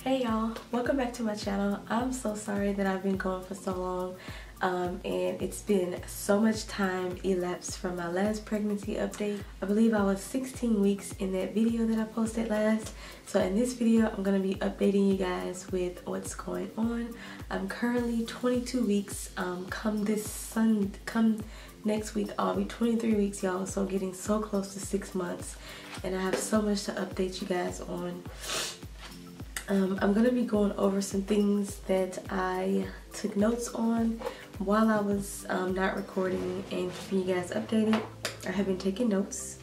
Hey y'all, welcome back to my channel. I'm so sorry that I've been gone for so long and it's been so much time elapsed from my last pregnancy update. I believe I was 16 weeks in that video that I posted last. So in this video I'm going to be updating you guys with what's going on. I'm currently 22 weeks. Come next week I'll be 23 weeks, y'all, so getting so close to 6 months, and I have so much to update you guys on. I'm going to be going over some things that I took notes on while I was not recording and keeping you guys updated. I have been taking notes.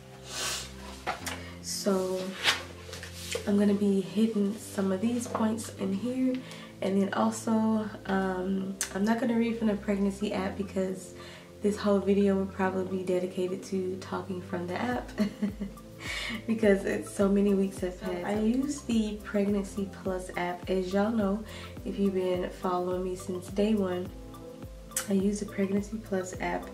So I'm going to be hitting some of these points in here. And then also, I'm not going to read from the pregnancy app because this whole video will probably be dedicated to talking from the app. Because it's so many weeks have passed. I use the Pregnancy Plus app. As y'all know, if you've been following me since day one, I use the Pregnancy Plus app,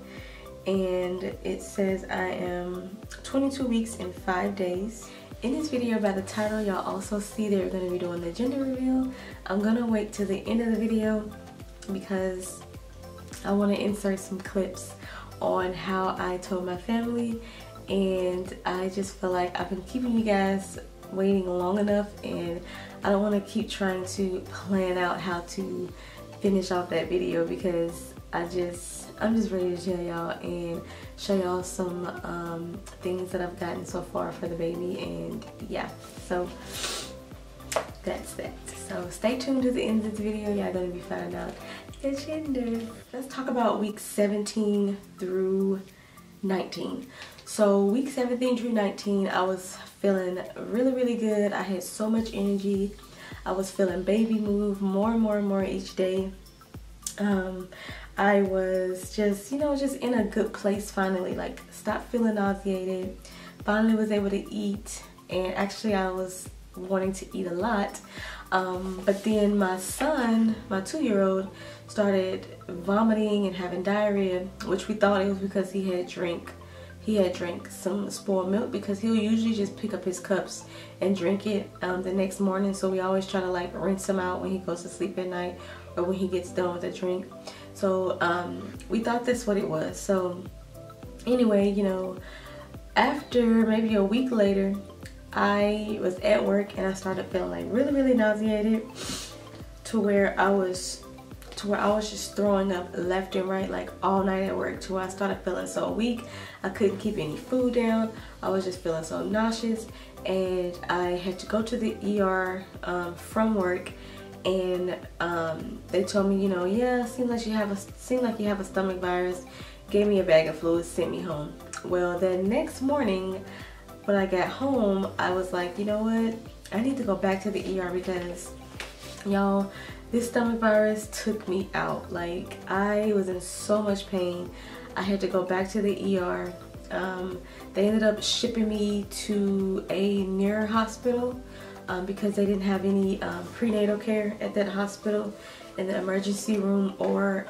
and it says I am 22 weeks and 5 days. In this video, by the title, y'all also see they're going to be doing the gender reveal. I'm going to wait till the end of the video because I want to insert some clips on how I told my family. And I just feel like I've been keeping you guys waiting long enough, and I don't want to keep trying to plan out how to finish off that video because I'm just ready to tell y'all and show y'all some things that I've gotten so far for the baby. And yeah, so that's that. So stay tuned to the end of this video. Y'all gonna be finding out the gender. Let's talk about weeks 17 through 19. So week 17 through 19, I was feeling really good. I had so much energy. I was feeling baby move more and more each day. I was just, just in a good place finally, like stopped feeling nauseated. Finally was able to eat, and actually I was wanting to eat a lot. But then my son, my 2-year-old, started vomiting and having diarrhea, which we thought it was because he had drank some spoiled milk, because he'll usually just pick up his cups and drink it the next morning. So we always try to like rinse him out when he goes to sleep at night or when he gets done with the drink. So we thought that's what it was. So anyway, after maybe a week later, I was at work and I started feeling like really nauseated to where I was just throwing up left and right, like all night at work, to where I started feeling so weak. I couldn't keep any food down. I was just feeling so nauseous, and I had to go to the ER from work, and they told me, yeah, seems like you have a stomach virus. Gave me a bag of fluids, sent me home. Well, the next morning when I got home, I was like, you know what? I need to go back to the ER because, y'all, this stomach virus took me out. Like, I was in so much pain. I had to go back to the ER. They ended up shipping me to a near hospital because they didn't have any prenatal care at that hospital, in the emergency room or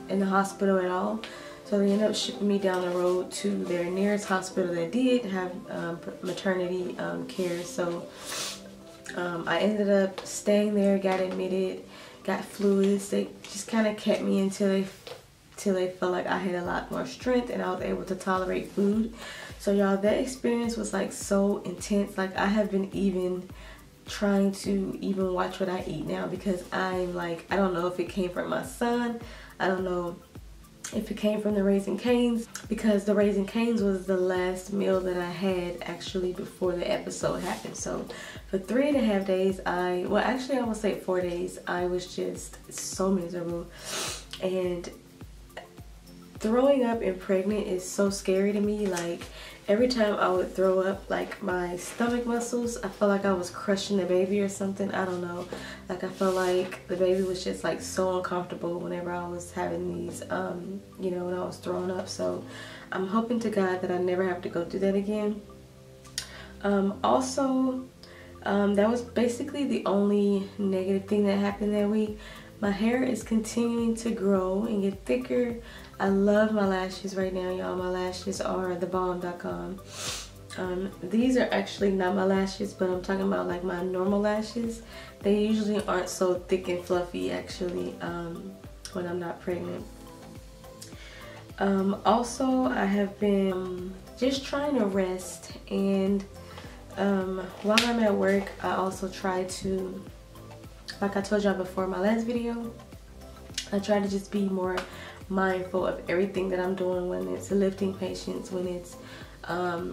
in the hospital at all. So they ended up shipping me down the road to their nearest hospital that did have maternity care. So I ended up staying there, got admitted, got fluids. They just kind of kept me until they felt like I had a lot more strength and I was able to tolerate food. So y'all, that experience was like so intense. Like, I have been even trying to even watch what I eat now, because I'm like, I don't know if it came from my son. I don't know if it came from the Raising Cane's, because the Raising Cane's was the last meal that I had actually before the episode happened. So for 3.5 days, I would say 4 days, I was just so miserable. And throwing up and pregnant is so scary to me. Like, every time I would throw up, like, my stomach muscles, I felt like I was crushing the baby or something. I don't know. Like, I felt like the baby was just like so uncomfortable whenever I was having these, when I was throwing up. So I'm hoping to God that I never have to go through that again. Also, that was basically the only negative thing that happened that week. My hair is continuing to grow and get thicker. I love my lashes right now, y'all. My lashes are thebomb.com. These are actually not my lashes, but I'm talking about like my normal lashes. They usually aren't so thick and fluffy actually when I'm not pregnant. Also, I have been just trying to rest, and while I'm at work, I also try to, like I told y'all before my last video, I try to just be more mindful of everything that I'm doing, when it's lifting patients, when it's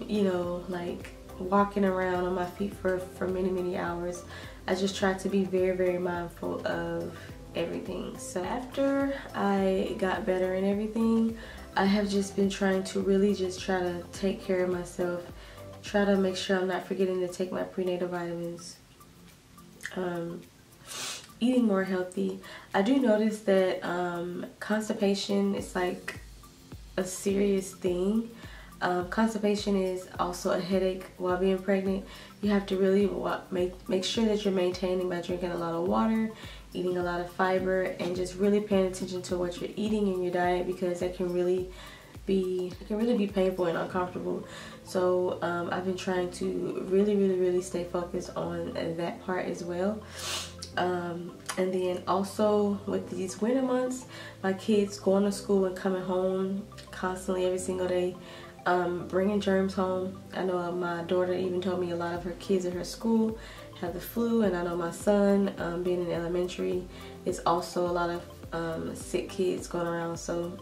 you know, like walking around on my feet for many hours. I just try to be very mindful of everything. So after I got better and everything, I have just been trying to really just try to take care of myself, try to make sure I'm not forgetting to take my prenatal vitamins, eating more healthy. I do notice that constipation is like a serious thing. Constipation is also a headache while being pregnant. You have to really make sure that you're maintaining by drinking a lot of water, eating a lot of fiber, and just really paying attention to what you're eating in your diet, because that can really be painful and uncomfortable. So I've been trying to really stay focused on that part as well. And then also with these winter months, my kids going to school and coming home constantly every single day, bringing germs home. I know my daughter even told me a lot of her kids at her school have the flu, and I know my son, being in elementary, is also a lot of sick kids going around. So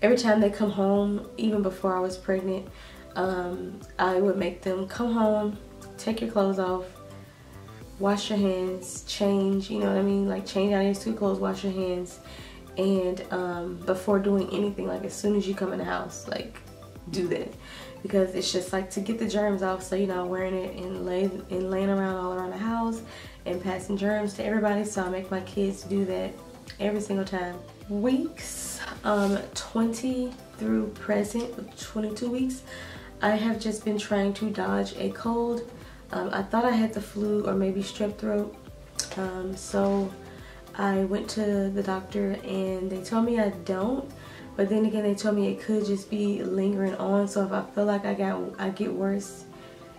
every time they come home, even before I was pregnant, I would make them come home, take your clothes off, wash your hands, change, you know what I mean, like change out your school clothes, wash your hands, and before doing anything, like as soon as you come in the house, like do that, because it's just like to get the germs off, so you're not wearing it and laying around all around the house and passing germs to everybody. So I make my kids do that every single time. Weeks 20 through present, 22 weeks, I have just been trying to dodge a cold. I thought I had the flu or maybe strep throat, so I went to the doctor and they told me I don't, but then again they told me it could just be lingering on. So if I feel like I get worse,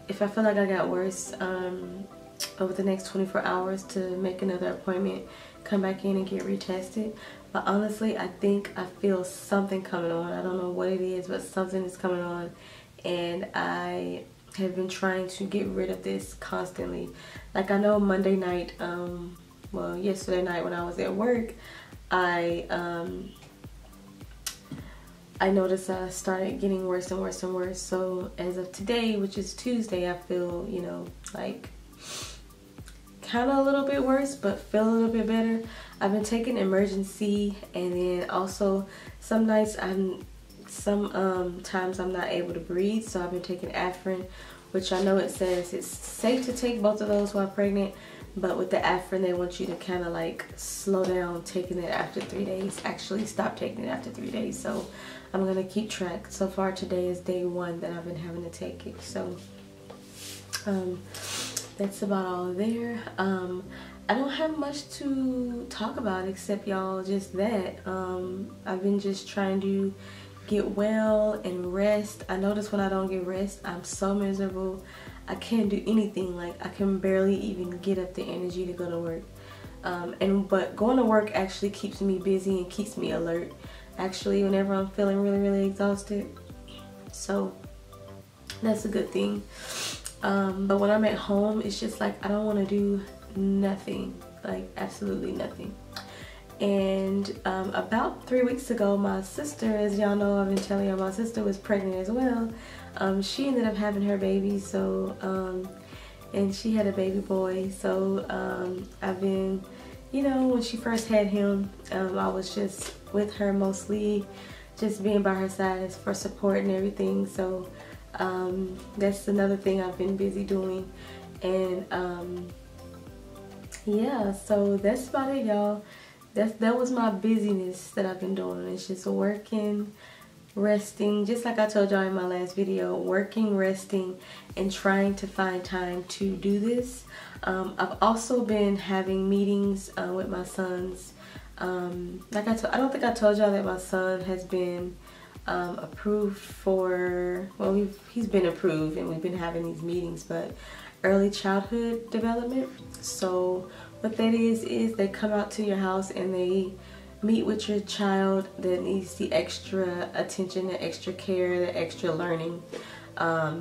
if I feel like I got worse over the next 24 hours, to make another appointment, come back in and get retested. But honestly, I think I feel something coming on. I don't know what it is, but something is coming on, and I have been trying to get rid of this constantly. Like I know Monday night, well yesterday night when I was at work, I noticed I started getting worse and worse and worse. So as of today, which is Tuesday, I feel, you know, like kind of a little bit worse, but feel a little bit better. I've been taking Emergency, and then also some nights times I'm not able to breathe, so I've been taking Afrin, which I know it says it's safe to take both of those while pregnant, but with the Afrin they want you to kind of like slow down taking it after 3 days, actually stop taking it after 3 days. So I'm gonna keep track. So far today is day 1 that I've been having to take it. So that's about all there. I don't have much to talk about except, y'all, just that I've been just trying to get well and rest. I notice when I don't get rest, I'm so miserable. I can't do anything. Like I can barely even get up the energy to go to work. But going to work actually keeps me busy and keeps me alert, actually, whenever I'm feeling really exhausted. So that's a good thing. But when I'm at home, it's just like I don't want to do nothing, like absolutely nothing. And about 3 weeks ago, my sister, as y'all know, I've been telling y'all, my sister was pregnant as well. She ended up having her baby, so and she had a baby boy. So I've been, you know, when she first had him, I was just with her mostly, just being by her side for support and everything. So that's another thing I've been busy doing. And yeah, so that's about it, y'all. That was my busyness that I've been doing. It's just working, resting, just like I told y'all in my last video, working, resting, and trying to find time to do this. I've also been having meetings with my sons. Like I don't think I told y'all that my son has been approved for, well, he's been approved and we've been having these meetings, but early childhood development. So what that is they come out to your house and they meet with your child that needs the extra attention, the extra care, the extra learning,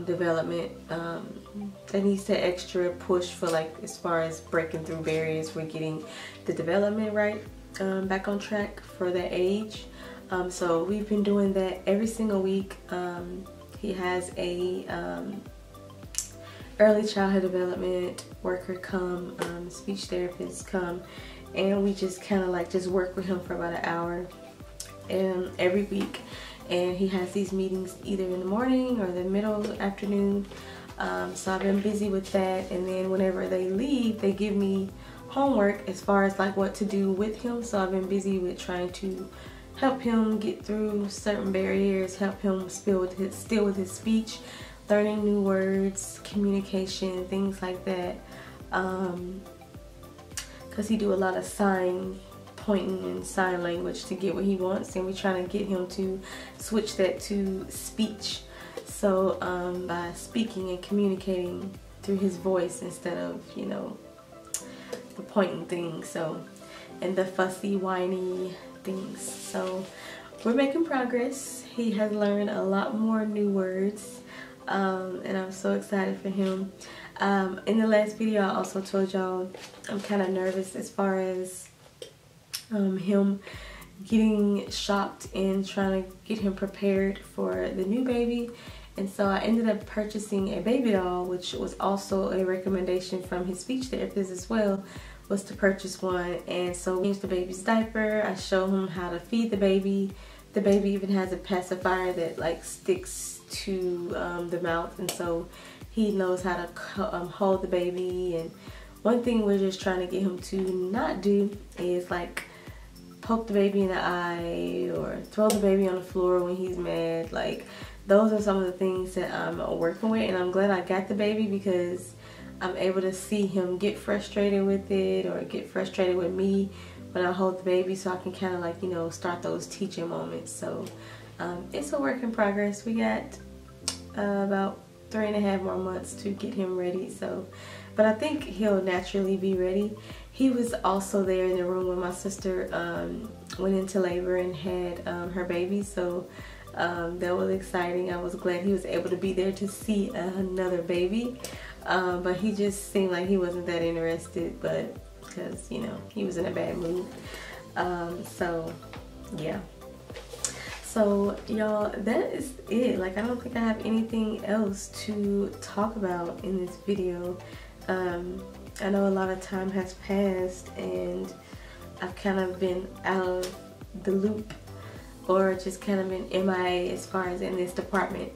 development, that needs the extra push for, like, as far as breaking through barriers for getting the development right, back on track for that age. So we've been doing that every single week. He has a early childhood development worker come, speech therapist come, and we just kind of like just work with him for about an hour every week. And he has these meetings either in the morning or the middle afternoon. So I've been busy with that, and then whenever they leave, they give me homework as far as like what to do with him. So I've been busy with trying to help him get through certain barriers, help him still with his speech, learning new words, communication, things like that. Because he do a lot of sign pointing and sign language to get what he wants, and we're trying to get him to switch that to speech. So by speaking and communicating through his voice instead of, you know, the pointing things, so, and the fussy, whiny things. So we're making progress. He has learned a lot more new words, and I'm so excited for him. In the last video I also told y'all I'm kind of nervous as far as him getting shopped and trying to get him prepared for the new baby. And so I ended up purchasing a baby doll, which was also a recommendation from his speech therapist as well, was to purchase one. And so we changed the baby's diaper. I showed him how to feed the baby. The baby even has a pacifier that like sticks to the mouth, and so he knows how to hold the baby. And one thing we're just trying to get him to not do is like poke the baby in the eye or throw the baby on the floor when he's mad. Like, those are some of the things that I'm working with, and I'm glad I got the baby because I'm able to see him get frustrated with it or get frustrated with me when I hold the baby, so I can kind of like, you know, start those teaching moments. So it's a work in progress. We got about 3.5 more months to get him ready. So, but I think he'll naturally be ready. He was also there in the room when my sister went into labor and had her baby. So that was exciting. I was glad he was able to be there to see another baby. But he just seemed like he wasn't that interested, but because, you know, he was in a bad mood. So yeah. So y'all, that is it. Like, I don't think I have anything else to talk about in this video. I know a lot of time has passed and I've kind of been out of the loop, or just kind of been MIA as far as in this department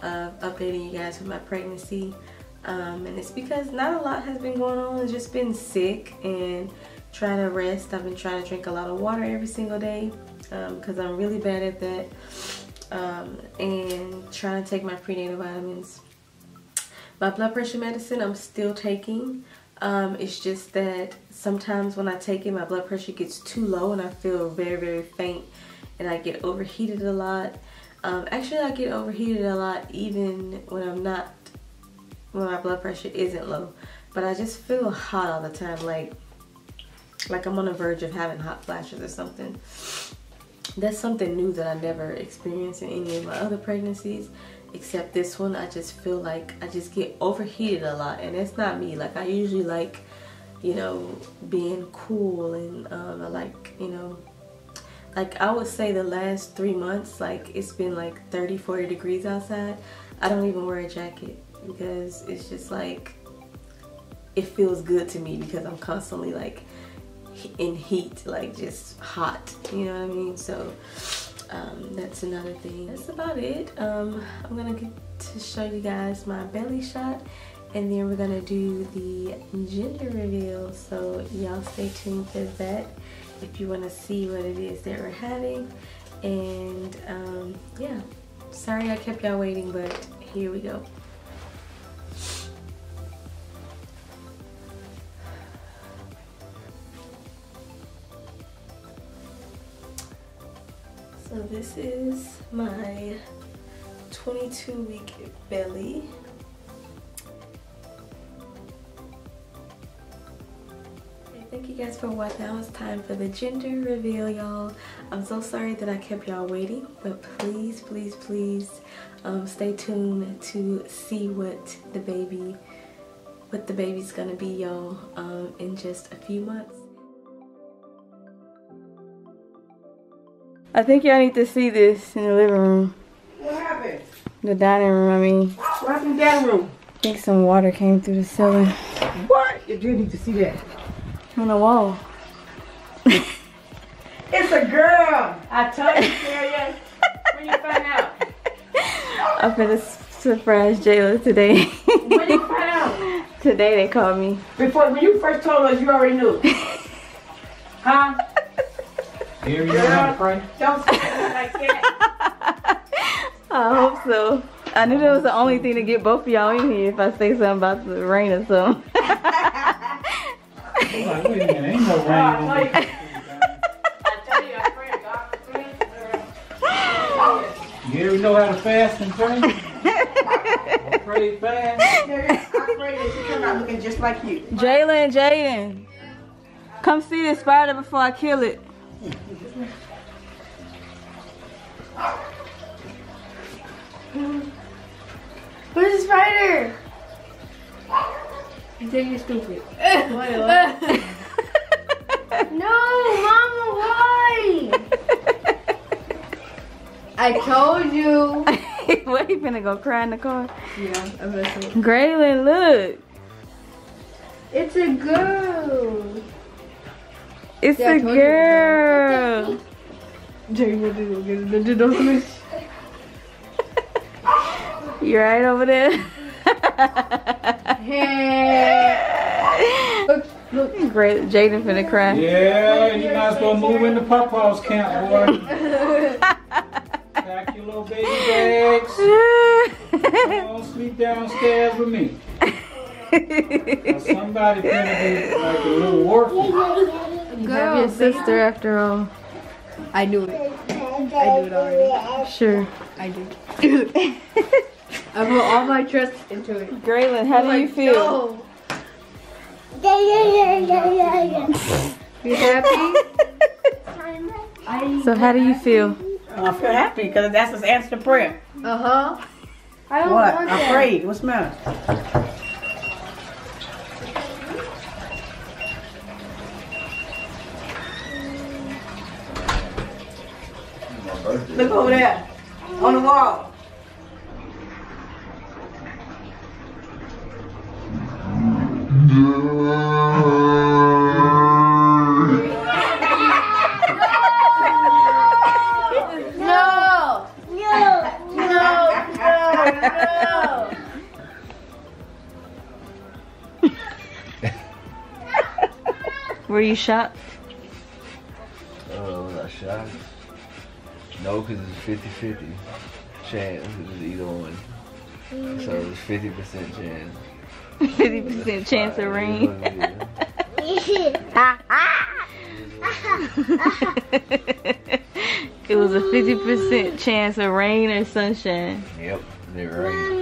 of updating you guys with my pregnancy. And it's because not a lot has been going on. I've just been sick and trying to rest. I've been trying to drink a lot of water every single day because I'm really bad at that, and trying to take my prenatal vitamins. My blood pressure medicine I'm still taking. It's just that sometimes when I take it, my blood pressure gets too low and I feel very, very faint, and I get overheated a lot. Actually, I get overheated a lot even when my blood pressure isn't low, but I just feel hot all the time, like I'm on the verge of having hot flashes or something. That's something new that I never experienced in any of my other pregnancies, except this one. I just feel like I just get overheated a lot, and it's not me. Like, I usually like, you know, being cool, and I like, you know, like I would say the last 3 months, like it's been like 30-40 degrees outside. I don't even wear a jacket because it's just like, it feels good to me because I'm constantly like in heat, like just hot, you know what I mean? So that's another thing. That's about it. I'm gonna get to show you guys my belly shot, and then we're gonna do the gender reveal, so y'all stay tuned for that if you want to see what it is that we're having. And yeah, sorry I kept y'all waiting, but here we go. So this is my 22-week belly. Okay, thank you guys for watching. Now it's time for the gender reveal, y'all. I'm so sorry that I kept y'all waiting, but please, please, please stay tuned to see what the baby's gonna be, y'all, in just a few months. I think y'all need to see this in the living room. What happened? The dining room, I mean. What happened in the dining room? I think some water came through the ceiling. What? You do need to see that. On the wall. It's a girl. I told you, Terria. When you find out? I'm gonna surprise Jayla today. When you find out? Today they called me. When you first told us, you already knew. Huh? Here you know how to pray? Don't say it like that. I hope so. I knew that was the only thing to get both of y'all in here if I say something about the rain or something. Wait a minute, ain't no rain on me. I tell you, I pray God for You ever know how to fast and pray? Pray fast. I pray that you come out looking just like you. Jayla and Jaden, come see this spider before I kill it. Where's the spider? You think you're stupid. No, Mama, why? I told you. What, he finna go cry in the car? Yeah, I'm gonna say. Graylin, look. It's a girl. It's Yeah, I a told you girl. Jay, what did you get? Did you know? You right over there? Hey. Look. Great, Jaden finna cry. Yeah, you're not supposed to move into Papa's camp, boy. Pack your little baby bags. Don't sleep downstairs with me. Somebody finna be like a little orphan. You have your sister after all. I knew it. I knew it already. Sure. I do. I put all my trust into it. Graylin, how do you feel? No. You happy? So how do you feel? I feel happy because that's his answer to prayer. Uh-huh. I don't What? want I that. prayed. What's the matter? Look over there. On the wall. No. Were you shocked? Was I shocked? No, because it's 50-50 chance. It's either one. So it's 50% chance. 50% chance of rain. It was a 50% chance of rain or sunshine. Yep, it rained.